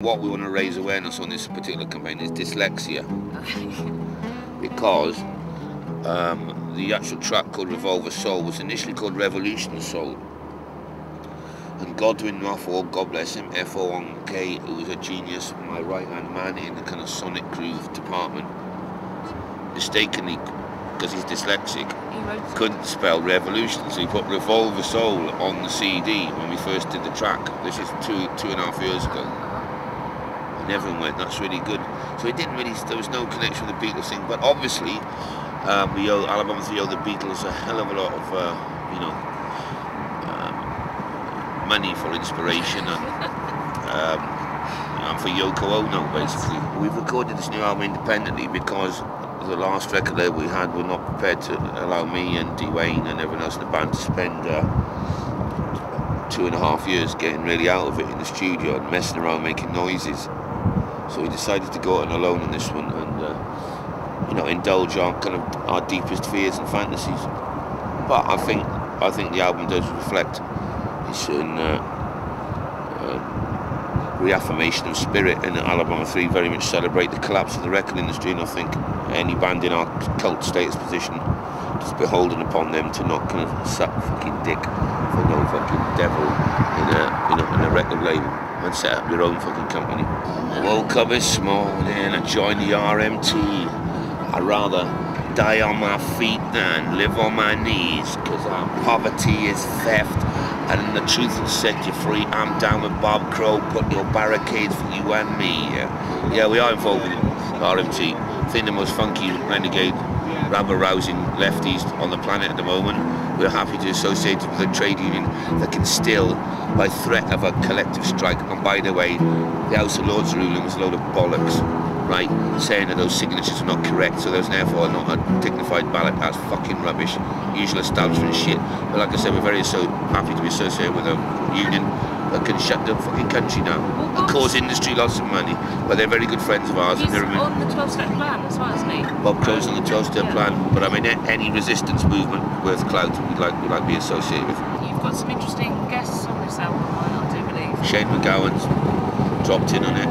What we want to raise awareness on this particular campaign is dyslexia. Because the actual track called Revolver Soul was initially called Revolution Soul. And Godwin Mofford, God bless him, F-O-N-K, who was a genius, my right-hand man in the kind of sonic groove department, mistakenly, because he's dyslexic, couldn't spell revolution, so he put Revolver Soul on the CD when we first did the track. This is two and a half years ago. And everyone went, that's really good. So it didn't really, there was no connection with the Beatles thing, but obviously, we owe, Alabama 3 owe the Beatles a hell of a lot of, you know, money for inspiration and for Yoko Ono, basically. We've recorded this new album independently because the last record label we had were not prepared to allow me and Dwayne and everyone else in the band to spend 2.5 years getting really out of it in the studio and messing around making noises. So we decided to go out alone on this one and you know, indulge our kind of our deepest fears and fantasies. But I think the album does reflect a certain reaffirmation of spirit, and Alabama 3 very much celebrate the collapse of the record industry, and I think any band in our cult status position is beholden upon them to not kind of suck fucking dick for no fucking devil in a record label and set up your own fucking company. I woke up this morning and joined the RMT. I'd rather die on my feet than live on my knees, because our poverty is theft and the truth will set you free. I'm down with Bob Crow, put your barricades for you and me. Yeah, we are involved with RMT. I think the most funky, renegade, rabble-rousing lefties on the planet at the moment. We're happy to associate with a trade union that can still, by threat of a collective strike, and by the way, the House of Lords ruling was a load of bollocks, right? Saying that those signatures are not correct, so there's therefore not a dignified ballot. That's fucking rubbish. Usual establishment shit. But like I said, we're very happy to be associated with a union that can shut the fucking country down and cause industry lots of money. But they're very good friends of ours. He's on the 12-step plan as well, isn't he? Bob Crow's on the 12-step plan. But I mean, any resistance movement worth clout we'd like to be associated with. You've got some interesting guests on this album, I do believe. Shane McGowan's dropped in on it.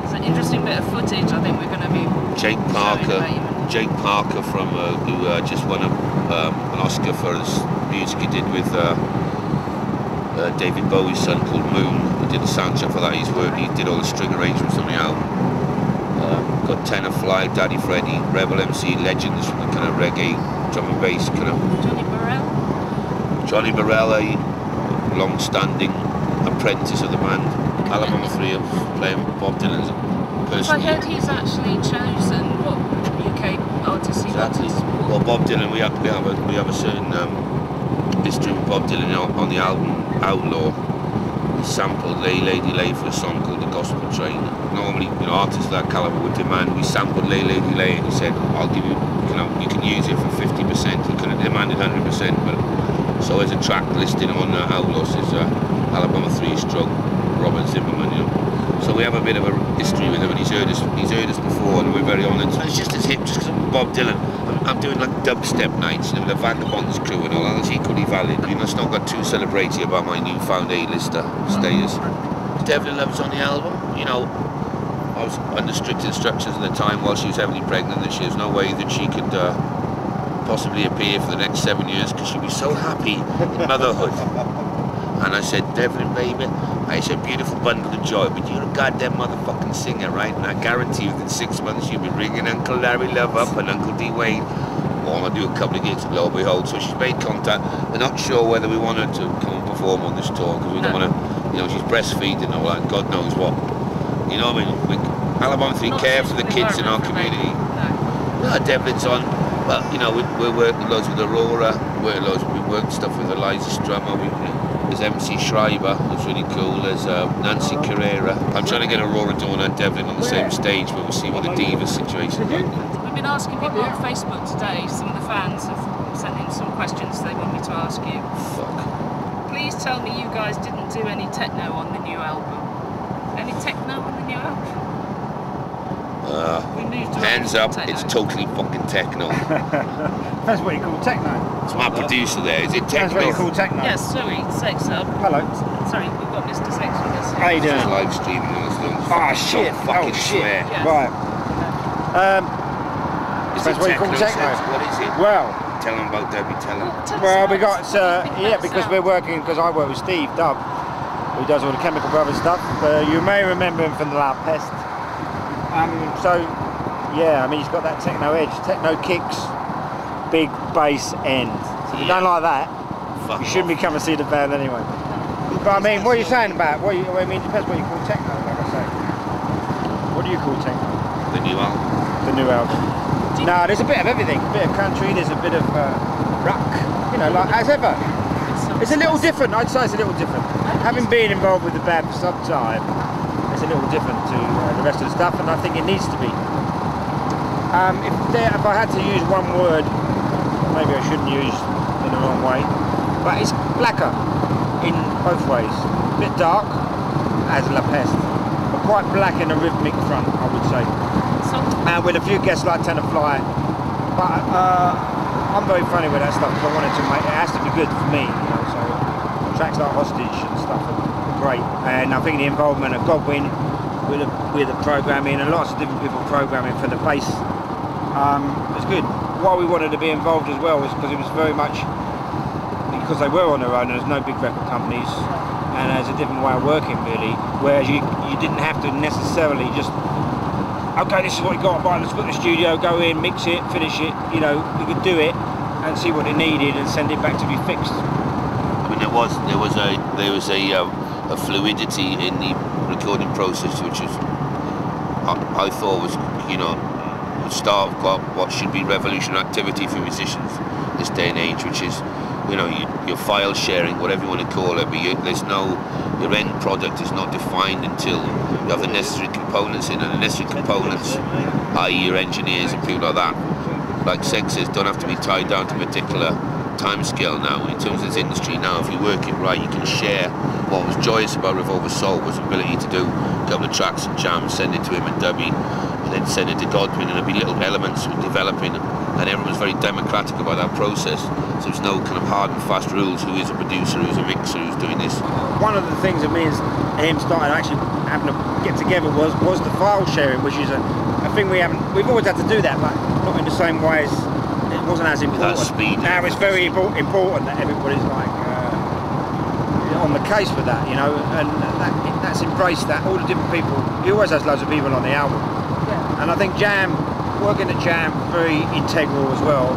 It's an interesting bit of footage. I think we're going to be Jake Parker from who just won an Oscar for his music he did with David Bowie's son called Moon. He did the soundtrack for that. He did all the string arrangements on the album. Got Tenor Fly, Daddy Freddy, Rebel MC legends from the kind of reggae drum and bass kind of. Johnny Burrell, a long-standing apprentice of the band. Alabama 3 of playing Bob Dylan's person. I heard he's actually chosen what UK artists he wanted to support. Well, Bob Dylan, we have a certain history with Bob Dylan on the album Outlaw. He sampled Lay Lady Lay for a song called The Gospel Train. Normally, you know, artists of that caliber would demand we sampled Lay Lady Lay, and he said, "I'll give you, you can use it for 50%." He could have demanded 100%, but so as a track listed on Outlaw says Alabama 3 stroke Robert Zimmerman, you know. So we have a bit of a history with him, and he's heard us before, and we're very honoured. So it's just as hip, just because I'm Bob Dylan. I'm doing like dubstep nights, you know, with the Vagabonds crew and all, and that's equally valid. You know, it's not got too celebratory about my newfound A-lister status. Devlin Love's on the album, you know. I was under strict instructions at the time while she was heavily pregnant that she has no way that she could possibly appear for the next 7 years because she'd be so happy in motherhood. And I said, Devlin, baby, it's a beautiful bundle of joy, but you're a goddamn motherfucking singer, right? And I guarantee within 6 months you'll be ringing Uncle Larry Love up and Uncle Dwayne. Well, I'm going to do a couple of gigs, lo and behold. So she's made contact. We're not sure whether we want her to come and perform on this tour, because we don't want to, you know, she's breastfeeding and all that, God knows what. You know what I mean? Alabama 3 care for the kids in our community. No, Devlin's on. But, you know, we're working loads with Aurora, we worked stuff with Eliza Strummer, there's MC Schreiber, who's really cool, there's Nancy Carrera. I'm trying to get Aurora Dawn and Devlin on the same stage, but we'll see what the Divas situation is like. We've been asking people on Facebook today, some of the fans have sent in some questions they want me to ask you. Fuck. Please tell me you guys didn't do any techno on the new album. Any techno on the new album? Hands up, it's totally fucking techno. That's what you call techno. It's my producer there, is it techno? That's what you call techno. Yes, sorry, Segs. Hello. Sorry, we've got Mr. Segs with us. How you doing? It's live streaming and it's doing Ah, shit. fucking Oh, shit. swear. Yeah. Right. Is That's it what you call techno. Segs? What is it? Well, Tell them about Debbie, tell them. well, we got yeah, because we're working, because I work with Steve Dubb, who does all the Chemical Brothers stuff. You may remember him from the Loud Pest. So, yeah, I mean, he's got that techno edge, techno kicks, big bass end. So if you don't like that, you shouldn't be coming to see the band anyway. But I mean, what are you saying about? I mean, it depends what you call techno, like I say. What do you call techno? The new album. The new album. No, there's a bit of everything. A bit of country, there's a bit of rock, you know, like as ever. It's a little different, I'd say it's a little different. Having been involved with the band for some time, it's a little different to the rest of the stuff, and I think it needs to be. If I had to use one word, maybe I shouldn't use in the wrong way, but it's blacker in both ways. A bit dark, as La Peste, but quite black in the rhythmic front, I would say. And with a few guests like Tenor Fly, but I'm very funny with that stuff because I wanted to make it has to be good for me, you know. So tracks like Hostage and stuff are great, and I think the involvement of Godwin with the programming and lots of different people programming for the bass was good. Why we wanted to be involved as well was because it was very much because they were on their own. There's no big record companies, and there's a different way of working really. Whereas you didn't have to necessarily just, okay, this is what you got, right, let's put the studio, go in, mix it, finish it, you know, we could do it and see what it needed and send it back to be fixed. I mean, there was a fluidity in the recording process, which is, I thought was, you know, the start of what should be revolutionary activity for musicians this day and age, which is, you know, your file sharing, whatever you want to call it, but your end product is not defined until you have the necessary components in, and the necessary components, i.e. your engineers and people like that, like Segs says, don't have to be tied down to a particular time scale now. In terms of this industry now, if you work it right, you can share. What was joyous about Revolver Soul was the ability to do a couple of tracks and jams, send it to him and Debbie, and then send it to Godwin, and there'd be little elements developing, and everyone was very democratic about that process. So there's no kind of hard and fast rules, who is a producer, who's a mixer, who's doing this. One of the things that me and him started actually having to get together was the file sharing, which is a thing we've always had to do that, but not in the same way as, it wasn't as important. That speed. Now it's very important that everybody's like on the case with that, you know, and that's embraced, that all the different people, he always has loads of people on the album. Yeah. And I think working at Jam, very integral as well.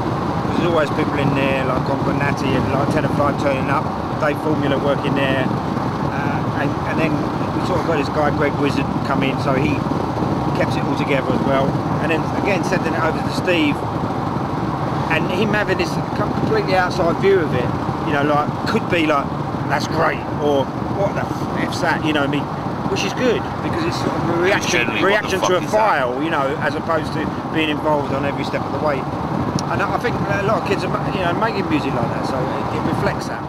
There's always people in there like Conquer Natty and like Tenor Fly turning up, Dave Formula working there, and then we sort of got this guy Greg Wizard come in, so he kept it all together as well. And then again sending it over to Steve, and him having this completely outside view of it, you know, like could be like, that's great, or what the F's that, you know what I mean? Which is good, because it's sort of a reaction to a file, you know, as opposed to being involved on every step of the way. And I think a lot of kids are, you know, making music like that, so it reflects that.